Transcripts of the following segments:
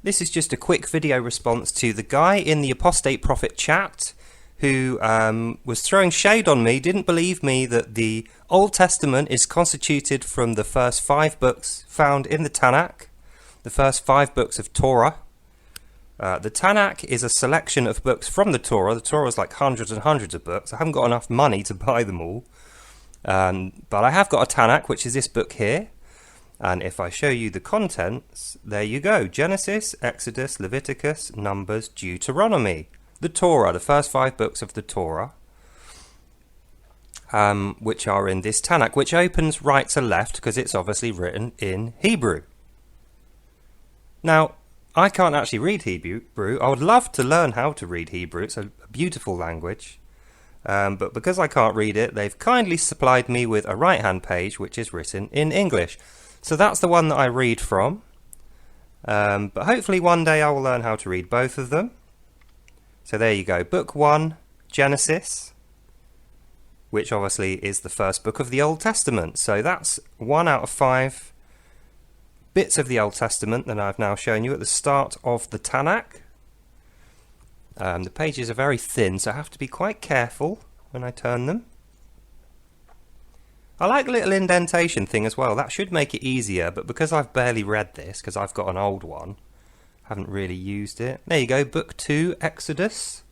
This is just a quick video response to the guy in the Apostate Prophet chat who was throwing shade on me, didn't believe me that the Old Testament is constituted from the first 5 books found in the Tanakh, the first 5 books of Torah. The Tanakh is a selection of books from the Torah. The Torah is like hundreds and hundreds of books. I haven't got enough money to buy them all. But I have got a Tanakh, which is this book here. And if I show you the contents, there you go. Genesis, Exodus, Leviticus, Numbers, Deuteronomy. The Torah, the first 5 books of the Torah, which are in this Tanakh, which opens right to left because it's obviously written in Hebrew. Now, I can't actually read Hebrew. I would love to learn how to read Hebrew. It's a beautiful language. But because I can't read it, they've kindly supplied me with a right-hand page which is written in English. So that's the one that I read from. But hopefully one day I will learn how to read both of them. So there you go. Book 1, Genesis, which obviously is the first book of the Old Testament. So that's 1 out of 5 bits of the Old Testament that I've now shown you at the start of the Tanakh. The pages are very thin, so I have to be quite careful when I turn them. I like the little indentation thing as well. That should make it easier, but because I've barely read this, because I've got an old one, haven't really used it. There you go, Book 2, Exodus.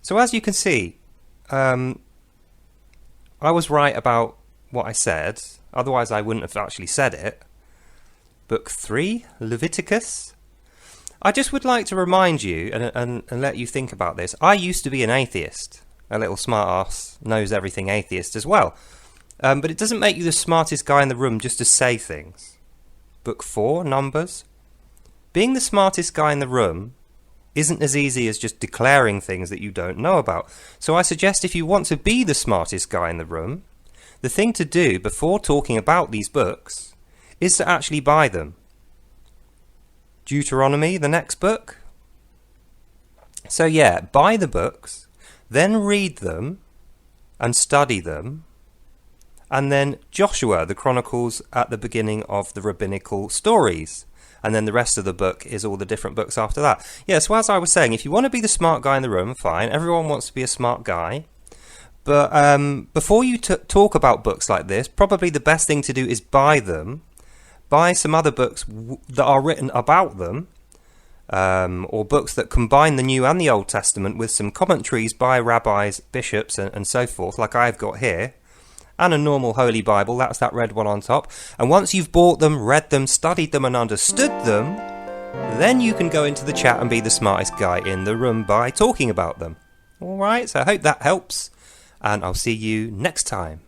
So as you can see, I was right about what I said. Otherwise I wouldn't have actually said it. Book 3, Leviticus. I just would like to remind you and let you think about this. I used to be an atheist. A little smart-ass, knows everything atheist as well. But it doesn't make you the smartest guy in the room just to say things. Book 4, Numbers. Being the smartest guy in the room isn't as easy as just declaring things that you don't know about. So I suggest if you want to be the smartest guy in the room, the thing to do before talking about these books is to actually buy them. Deuteronomy, the next book. So yeah, buy the books, then read them and study them, and then Joshua, the Chronicles at the beginning of the rabbinical stories, and then the rest of the book is all the different books after that. Yeah, so as I was saying, if you want to be the smart guy in the room, fine, everyone wants to be a smart guy, but before you talk about books like this, probably the best thing to do is buy them, buy some other books that are written about them, or books that combine the New and the Old Testament with some commentaries by rabbis, bishops and so forth, like I've got here, and a normal Holy Bible. That's that red one on top. And once you've bought them, read them, studied them and understood them, then you can go into the chat and be the smartest guy in the room by talking about them. Alright, so I hope that helps, and I'll see you next time.